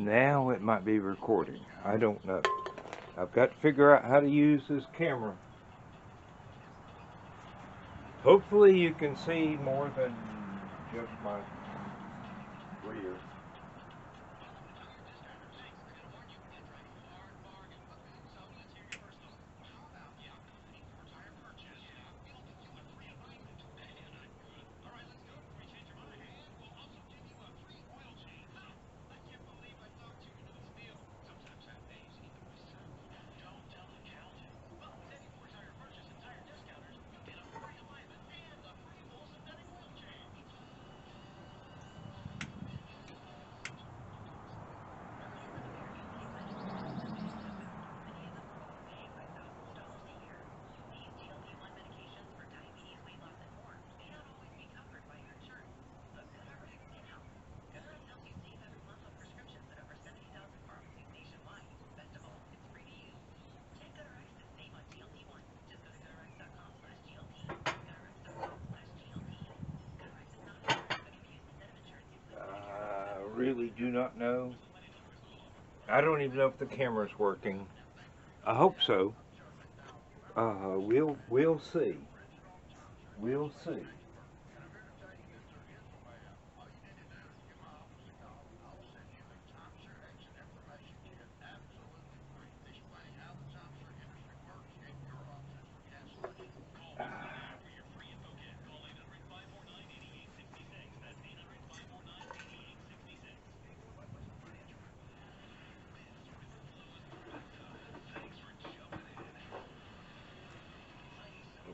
Now it might be recording. I don't know. I've got to figure out how to use this camera. Hopefully you can see more than just my rear. I really do not know. I don't even know if the camera's working. I hope so. We'll see. We'll see.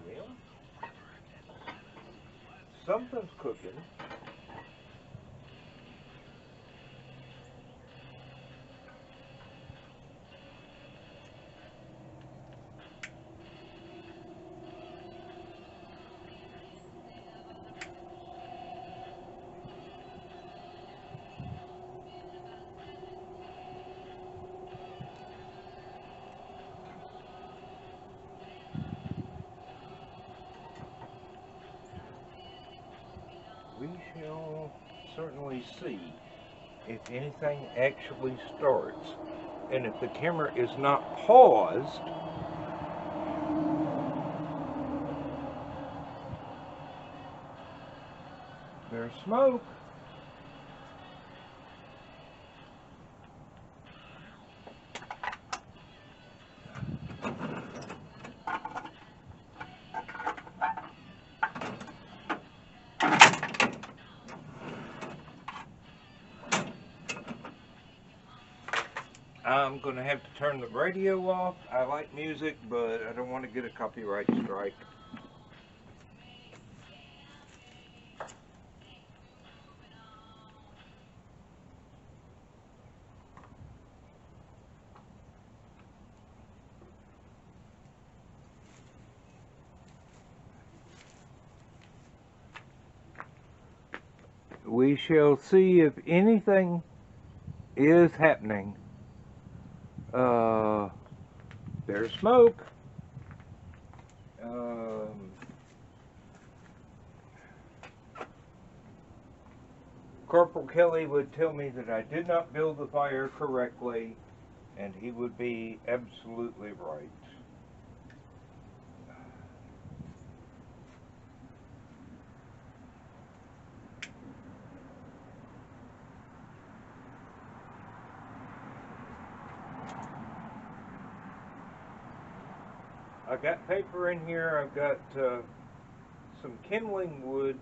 Well, something's cooking. We shall certainly see if anything actually starts. And if the camera is not paused, there's smoke. I'm going to have to turn the radio off. I like music, but I don't want to get a copyright strike. We shall see if anything is happening. There's smoke. Corporal Kelly would tell me that I did not build the fire correctly, and he would be absolutely right. I've got paper in here. I've got some kindling wood.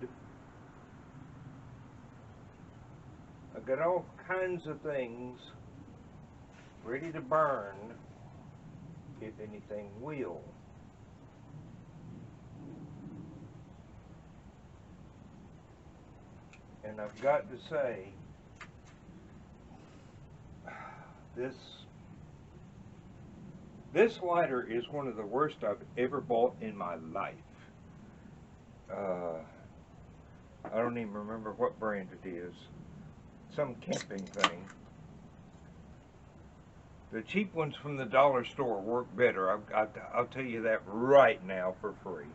I've got all kinds of things ready to burn if anything will. And I've got to say, this lighter is one of the worst I've ever bought in my life. I don't even remember what brand it is. Some camping thing. The cheap ones from the dollar store work better. I'll tell you that right now for free.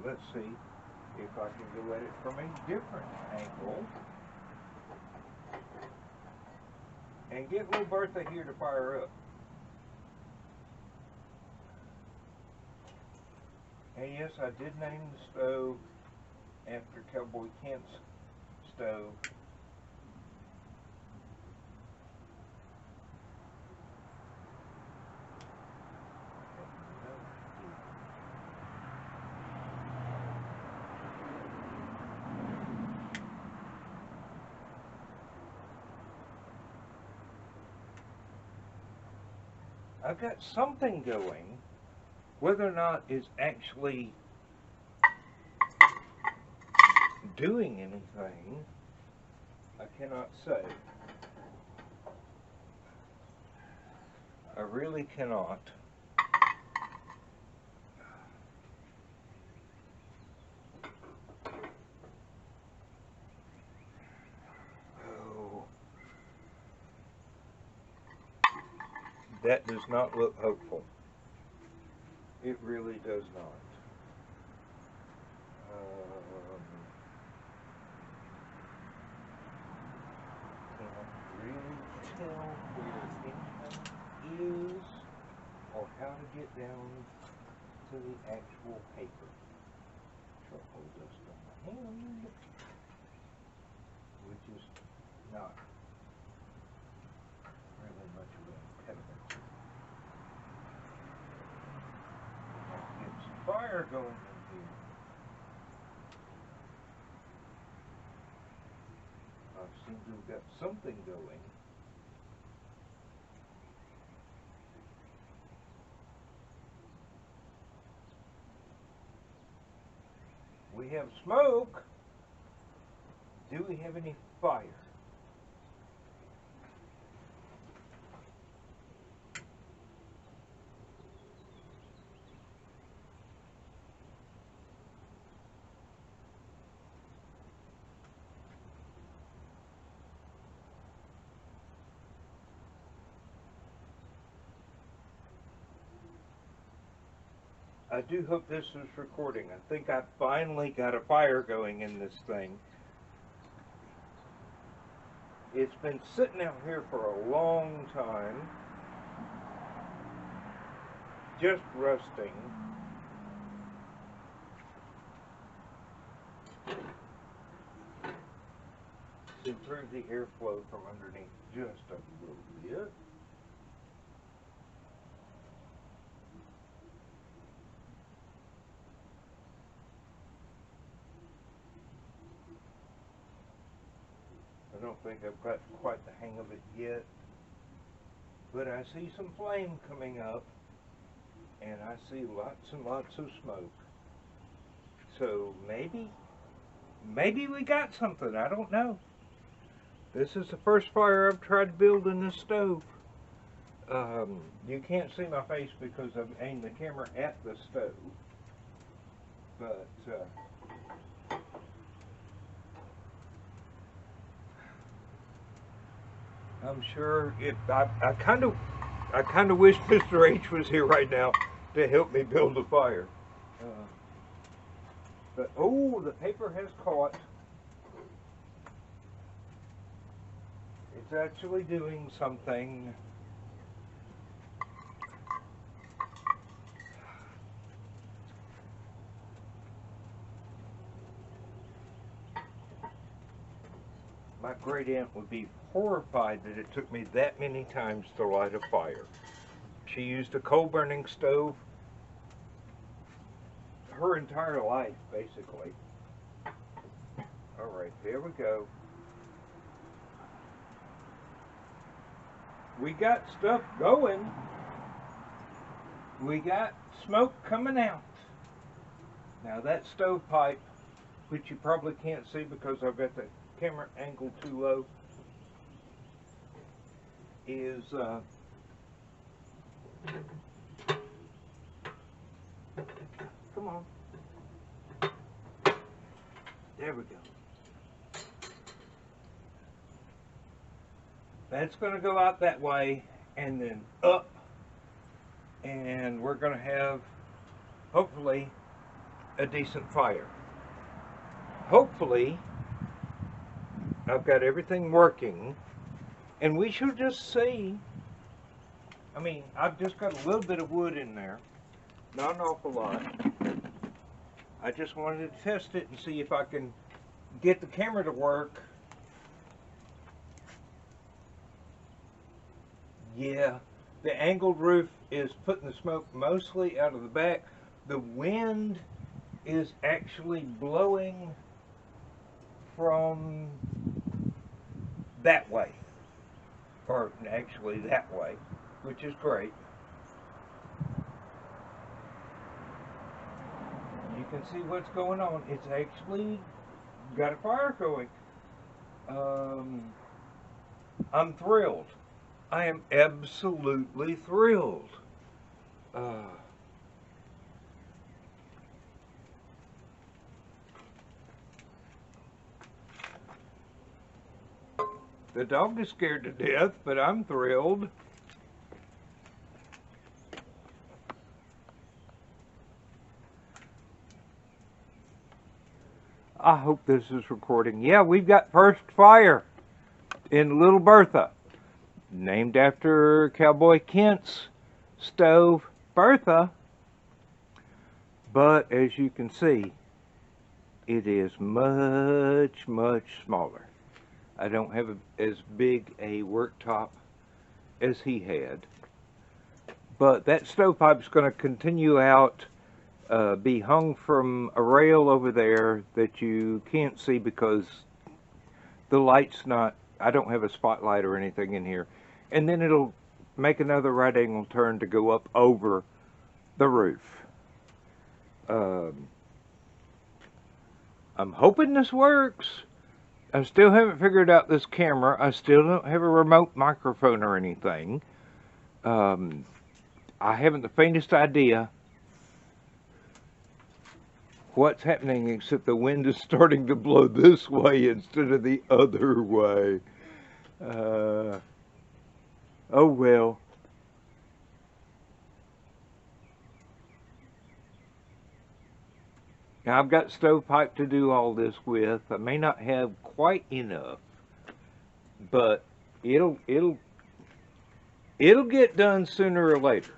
Let's see if I can go at it from a different angle. and get little Bertha here to fire up. And yes, I did name the stove after Cowboy Kent's stove. I've got something going. Whether or not it's actually doing anything, I cannot say. I really cannot. Oh, that does not look hopeful. It really does not. Can't really tell where anything is or how to get down to the actual paper. Charcoal dust on my hand, which is not really much of an impediment. Get some fire going in here. I seem to have got something going. We have smoke. Do we have any fire? I do hope this is recording. I think I finally got a fire going in this thing. It's been sitting out here for a long time, just rusting. To improve the airflow from underneath just a little bit. I don't think I've got quite the hang of it yet, but I see some flame coming up, and I see lots and lots of smoke. So maybe we got something. I don't know. This is the first fire I've tried to build in this stove. You can't see my face because I've aimed the camera at the stove, but I'm sure I kind of wish Mr. H was here right now to help me build a fire. But oh, the paper has caught. It's actually doing something. My great aunt would be horrified that it took me that many times to light a fire. She used a coal burning stove her entire life, basically. All right, there we go. We got stuff going. We got smoke coming out. Now that stovepipe, which you probably can't see because I've got the camera angled too low, is come on. There we go. That's going to go out that way and then up, and we're going to have hopefully a decent fire. Hopefully I've got everything working And we shall just see. I mean, I've just got a little bit of wood in there. Not an awful lot. I just wanted to test it and see if I can get the camera to work. Yeah, the angled roof is putting the smoke mostly out of the back. The wind is actually blowing from that way, or actually that way, which is great. You can see what's going on. It's actually got a fire going. I'm thrilled. I am absolutely thrilled. The dog is scared to death, but I'm thrilled. I hope this is recording. Yeah, we've got first fire in Little Bertha, named after Cowboy Kent's stove, Bertha. But as you can see, it is much, much smaller. I don't have as big a worktop as he had. But that stovepipe is going to continue out, be hung from a rail over there that you can't see because the light's not, I don't have a spotlight or anything in here. And then it'll make another right angle turn to go up over the roof. I'm hoping this works. I still haven't figured out this camera. I still don't have a remote microphone or anything. I haven't the faintest idea what's happening, except the wind is starting to blow this way instead of the other way. Oh well. Now I've got stovepipe to do all this with. I may not have quite enough, but it'll get done sooner or later.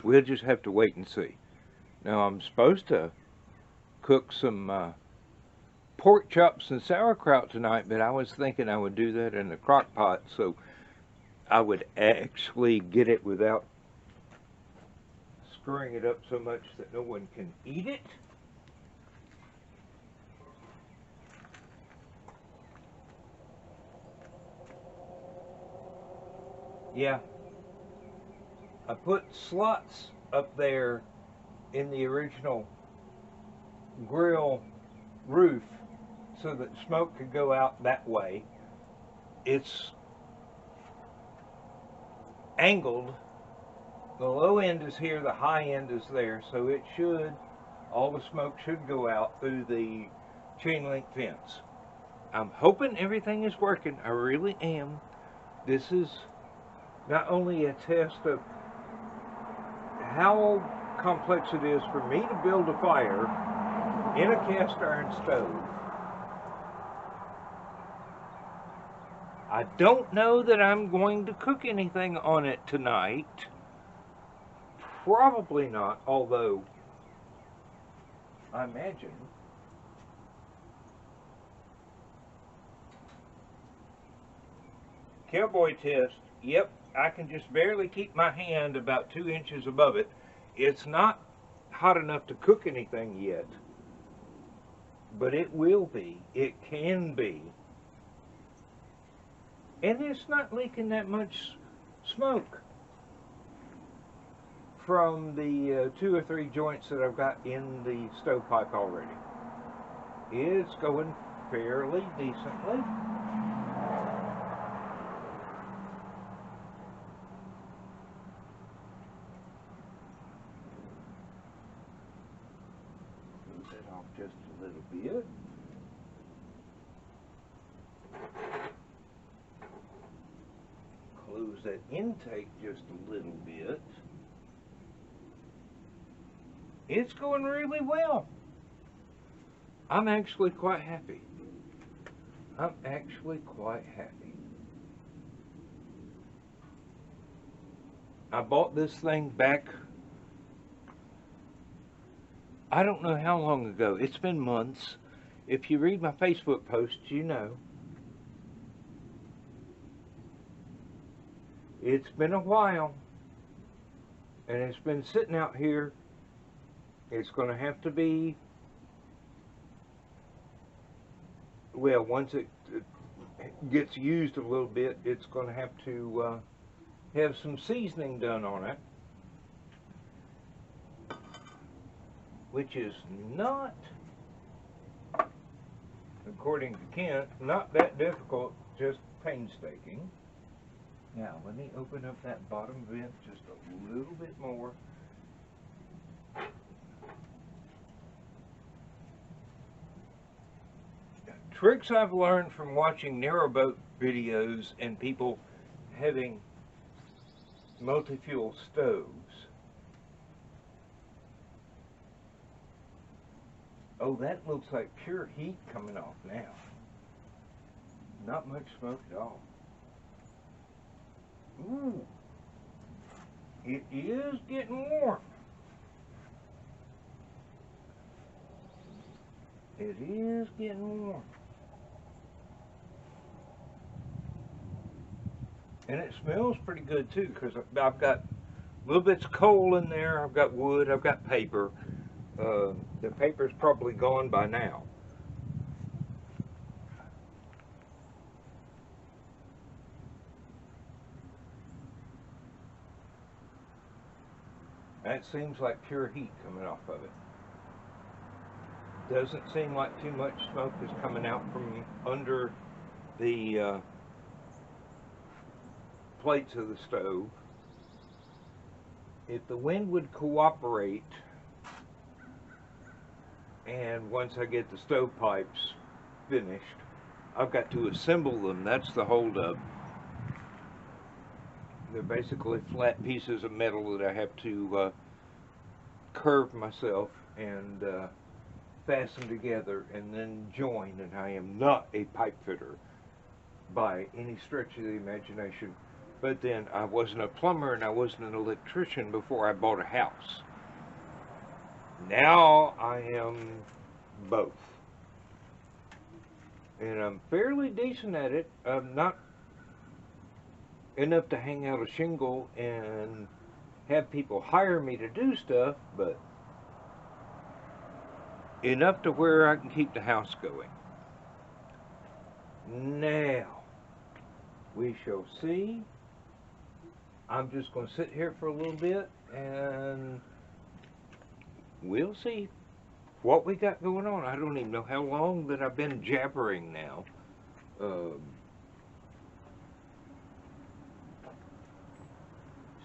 We'll just have to wait and see. Now I'm supposed to cook some pork chops and sauerkraut tonight, but I was thinking I would do that in the crock pot so I would actually get it without screwing it up so much that no one can eat it. Yeah, I put slots up there in the original grill roof so that smoke could go out that way. It's angled. The low end is here, the high end is there, so it should, all the smoke should go out through the chain link fence. I'm hoping everything is working. I really am. This is not only a test of how complex it is for me to build a fire in a cast iron stove. I don't know that I'm going to cook anything on it tonight. Probably not, although I imagine cowboy test. Yep, I can just barely keep my hand about 2 inches above it. It's not hot enough to cook anything yet, but it will be. It can be. And it's not leaking that much smoke from the 2 or 3 joints that I've got in the stovepipe already. It's going fairly decently. Move that off just a little bit. Close that intake just a little bit. It's going really well. I'm actually quite happy. I'm actually quite happy. I bought this thing back, I don't know how long ago. It's been months. If you read my Facebook posts, you know. It's been a while, and it's been sitting out here. It's going to have to be, well, once it gets used a little bit, it's going to have to have some seasoning done on it, which is not, according to Kent, not that difficult, just painstaking. Now, let me open up that bottom vent just a little bit more. Tricks I've learned from watching narrowboat videos and people having multi-fuel stoves. Oh, that looks like pure heat coming off now. Not much smoke at all. Ooh, it is getting warm. It is getting warm. And it smells pretty good too, because I've got little bits of coal in there, I've got wood, I've got paper. The paper's probably gone by now. That seems like pure heat coming off of it. Doesn't seem like too much smoke is coming out from under the plates of the stove. If the wind would cooperate, and once I get the stovepipes finished, I've got to assemble them. That's the holdup. They're basically flat pieces of metal that I have to curve myself and fasten together and then join, and I am not a pipe fitter by any stretch of the imagination. But then I wasn't a plumber and I wasn't an electrician before I bought a house. Now I am both. And I'm fairly decent at it. I'm not enough to hang out a shingle and have people hire me to do stuff, but enough to where I can keep the house going. Now, we shall see. I'm just going to sit here for a little bit and we'll see what we got going on. I don't even know how long that I've been jabbering now.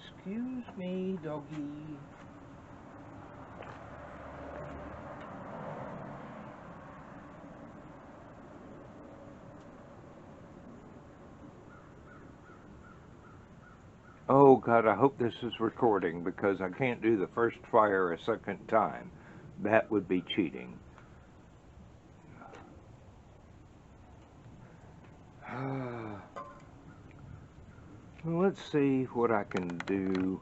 Excuse me, doggy. Oh God, I hope this is recording, because I can't do the first fire a second time. That would be cheating. Let's see what I can do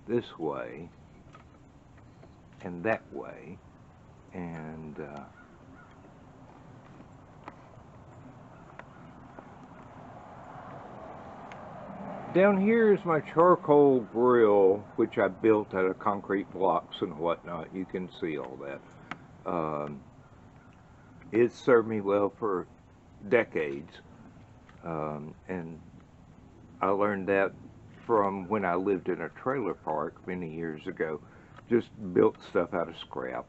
this way and that way, and down here is my charcoal grill, which I built out of concrete blocks and whatnot. You can see all that. It served me well for decades, and I learned that from when I lived in a trailer park many years ago. Just built stuff out of scrap.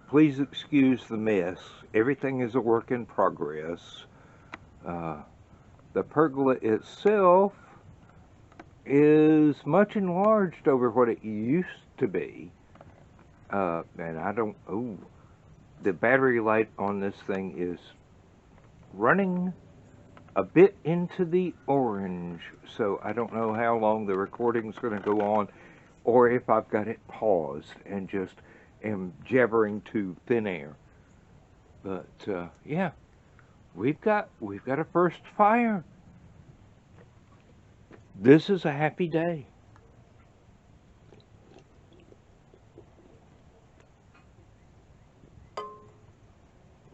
Please excuse the mess. Everything is a work in progress. The pergola itself is much enlarged over what it used to be. And I don't, the battery light on this thing is running a bit into the orange, so I don't know how long the recording's going to go on, or if I've got it paused and just am jabbering to thin air. But yeah, we've got a first fire. This is a happy day.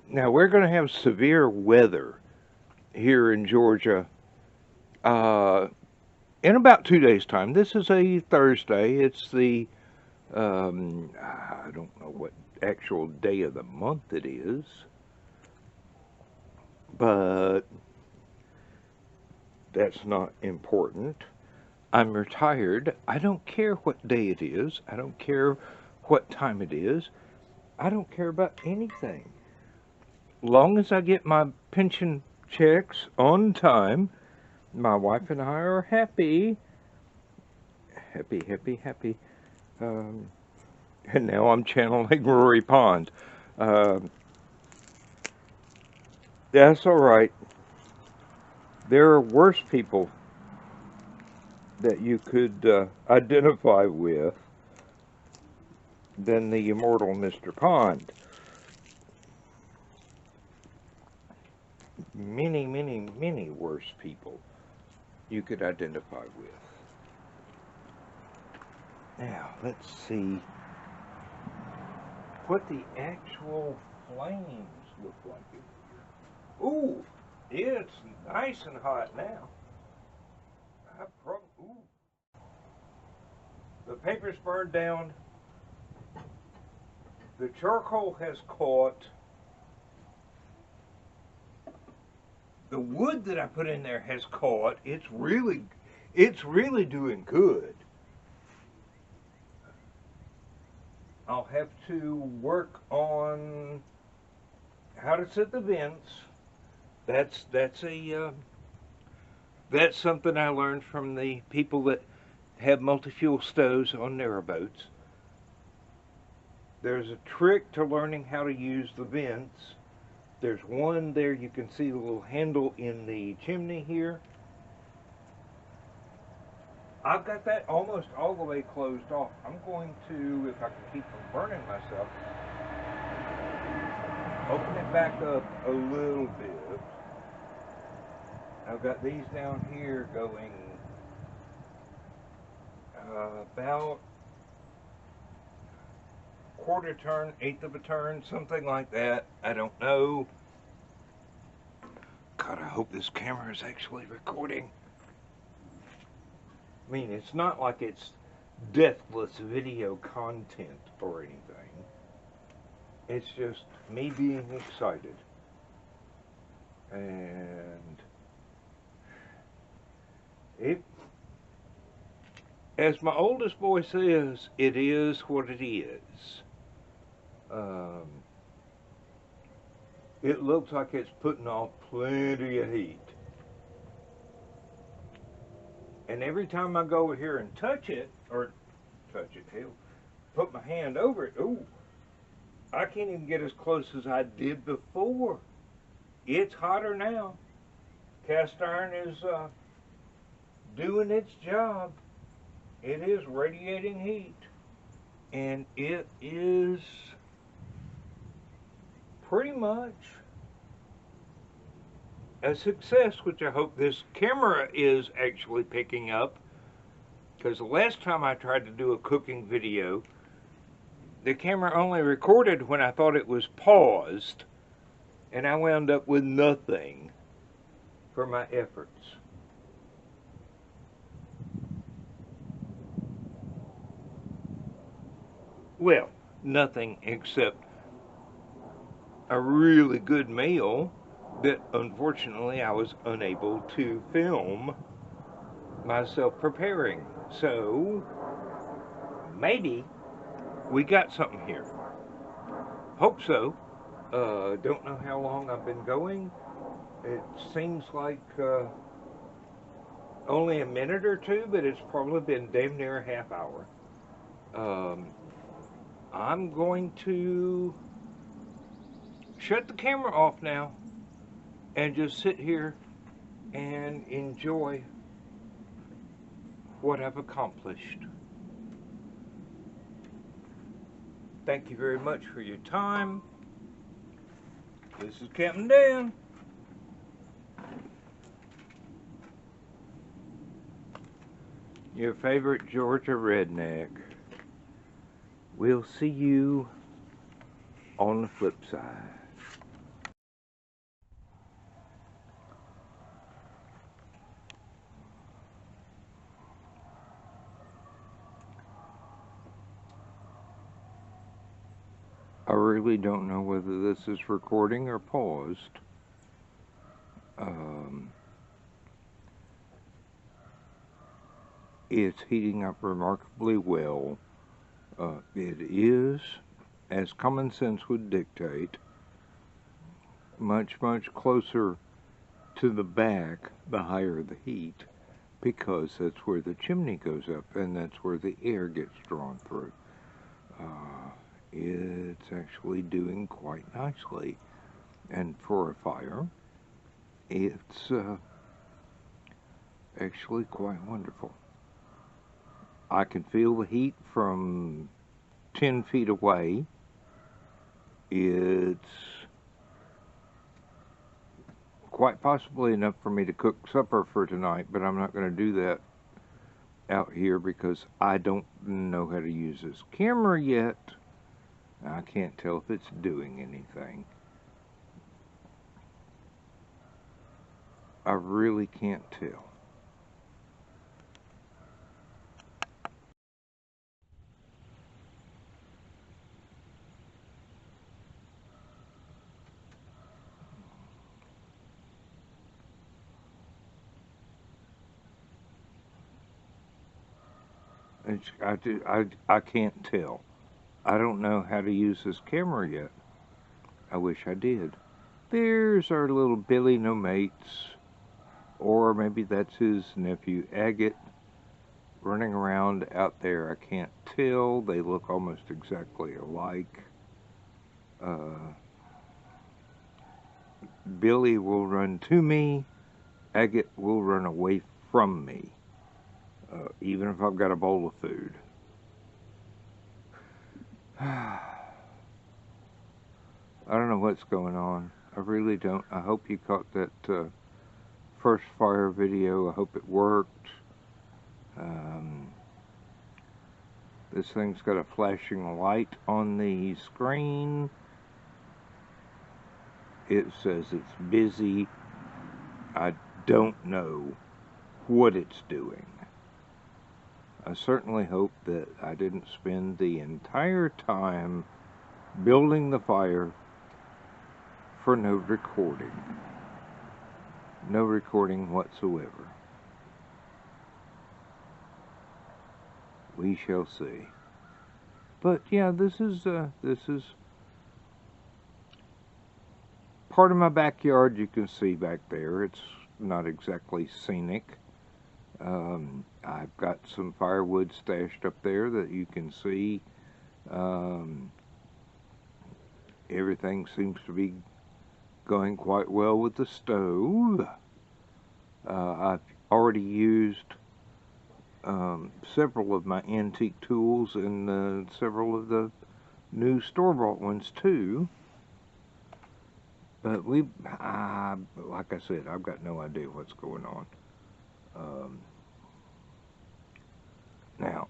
Now we're going to have severe weather here in Georgia uh, in about 2 days' time. This is a Thursday. It's the I don't know what actual day of the month it is, but that's not important. I'm retired. I don't care what day it is. I don't care what time it is. I don't care about anything. Long as I get my pension checks on time, my wife and I are happy. Happy, happy, happy. And now I'm channeling Rory Pond. That's all right. There are worse people that you could identify with than the immortal Mr. Pond. Many, many, many worse people you could identify with. Now, let's see what the actual flames look like in here. Ooh, it's nice and hot now. Ooh. The paper's burned down. The charcoal has caught. The wood that I put in there has caught. It's really doing good. I'll have to work on how to set the vents. That's something I learned from the people that have multi-fuel stoves on narrowboats. There's a trick to learning how to use the vents. There's one there, you can see the little handle in the chimney here. I've got that almost all the way closed off. I'm going to, if I can keep from burning myself, open it back up a little bit. I've got these down here going about quarter turn, eighth of a turn, something like that. I don't know. God, I hope this camera is actually recording. I mean, it's not like it's deathless video content or anything. It's just me being excited. And as my oldest boy says, it is what it is. It looks like it's putting off plenty of heat. And every time I go over here and touch it, hell, put my hand over it, ooh, I can't even get as close as I did before. It's hotter now. Cast iron is doing its job. It is radiating heat. And it is pretty much a success, which I hope this camera is actually picking up, because the last time I tried to do a cooking video, the camera only recorded when I thought it was paused, and I wound up with nothing for my efforts. Well, nothing except a really good meal that unfortunately I was unable to film myself preparing. So maybe we got something here. Hope so. Don't know how long I've been going. It seems like only a minute or two, but it's probably been damn near a half hour. I'm going to shut the camera off now and just sit here and enjoy what I've accomplished. Thank you very much for your time. This is Captain Dan. Your favorite Georgia redneck. We'll see you on the flip side. I really don't know whether this is recording or paused. It's heating up remarkably well. It is, as common sense would dictate, much, much closer to the back the higher the heat, because that's where the chimney goes up and that's where the air gets drawn through. It's actually doing quite nicely, and for a fire, it's actually quite wonderful. I can feel the heat from 10 feet away. It's quite possibly enough for me to cook supper for tonight, but I'm not going to do that out here because I don't know how to use this camera yet. I can't tell if it's doing anything. I really can't tell. I can't tell. I don't know how to use this camera yet. I wish I did. There's our little Billy No Mates, or maybe that's his nephew Agate, running around out there. I can't tell. They look almost exactly alike. Billy will run to me. Agate will run away from me, even if I've got a bowl of food. I don't know what's going on. I really don't. I hope you caught that first fire video. I hope it worked. This thing's got a flashing light on the screen. It says it's busy. I don't know what it's doing. I certainly hope that I didn't spend the entire time building the fire for no recording. No recording whatsoever. We shall see. But yeah, this is part of my backyard. You can see back there. It's not exactly scenic. I've got some firewood stashed up there that you can see. Everything seems to be going quite well with the stove. I've already used several of my antique tools and several of the new store-bought ones too. But like I said, I've got no idea what's going on. Now,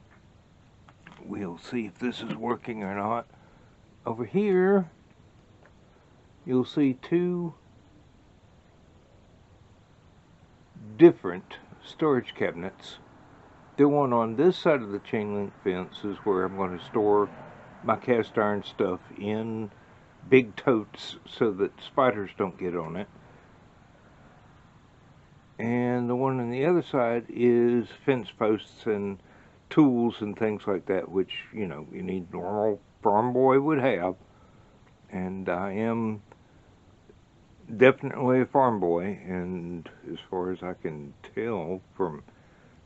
we'll see if this is working or not. Over here, you'll see two different storage cabinets. The one on this side of the chain link fence is where I'm going to store my cast iron stuff in big totes so that spiders don't get on it. And the one on the other side is fence posts and tools and things like that, which, you know, you need normal farm boy would have. And I am definitely a farm boy, and as far as I can tell from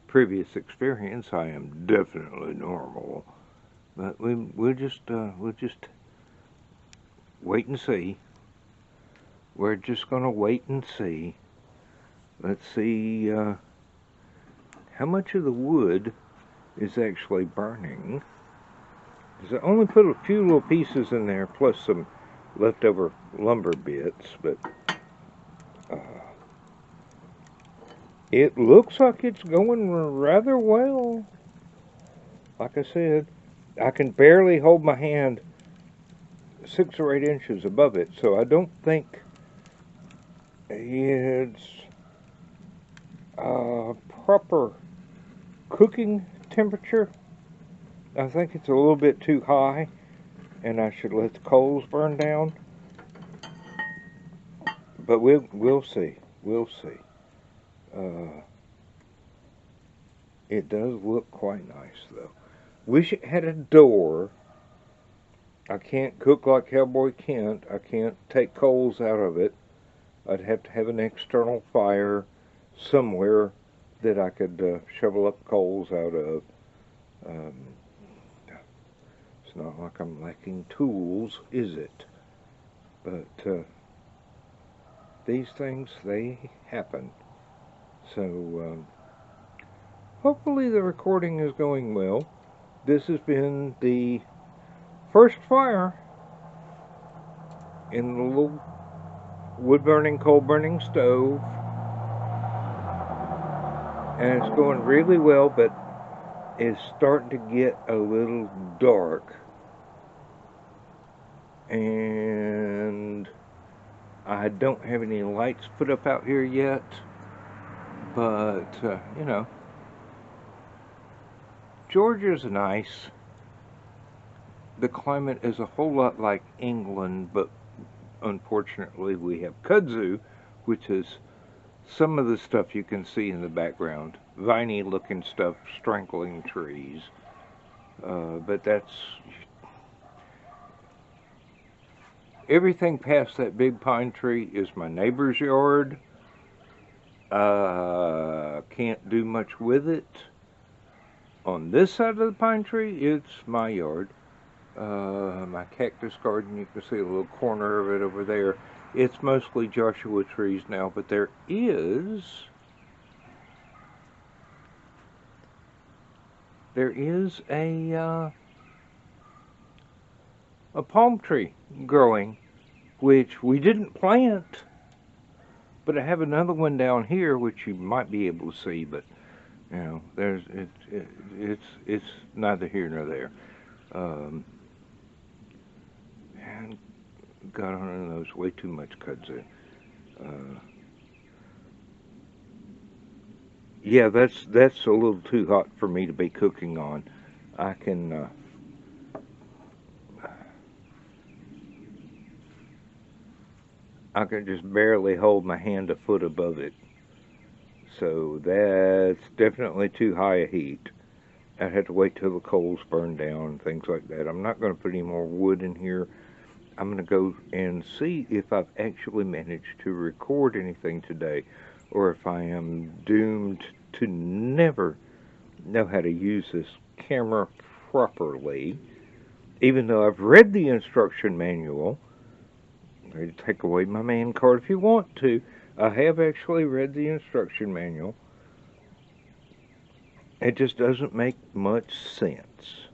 previous experience, I am definitely normal. But we'll just wait and see. We're just gonna wait and see. Let's see how much of the wood is actually burning. Because I only put a few little pieces in there, plus some leftover lumber bits, but uh, it looks like it's going rather well. Like I said, I can barely hold my hand 6 or 8 inches above it, so I don't think it's proper cooking temperature. I think it's a little bit too high, and I should let the coals burn down. But we'll see. We'll see. It does look quite nice, though. Wish it had a door. I can't cook like Cowboy Kent. I can't take coals out of it. I'd have to have an external fire somewhere that I could shovel up coals out of. It's not like I'm lacking tools, is it? But these things, they happen. So hopefully the recording is going well. This has been the first fire in the little wood-burning, coal-burning stove. And it's going really well, but it's starting to get a little dark. And I don't have any lights put up out here yet. But, you know, Georgia's nice. The climate is a whole lot like England, but unfortunately we have kudzu, which is some of the stuff you can see in the background. Viney looking stuff strangling trees. But that's... everything past that big pine tree is my neighbor's yard. Can't do much with it. On this side of the pine tree, it's my yard. My cactus garden, you can see a little corner of it over there. It's mostly Joshua trees now, but there is a palm tree growing, which we didn't plant, but I have another one down here which you might be able to see, but you know, it's neither here nor there. And got on those way too much kudzu. Yeah, that's a little too hot for me to be cooking on. I can just barely hold my hand a foot above it. So that's definitely too high a heat. I'd have to wait till the coals burn down, things like that. I'm not going to put any more wood in here. I'm going to go and see if I've actually managed to record anything today, or if I am doomed to never know how to use this camera properly, even though I've read the instruction manual. Ready to take away my man card if you want to. I have actually read the instruction manual. It just doesn't make much sense.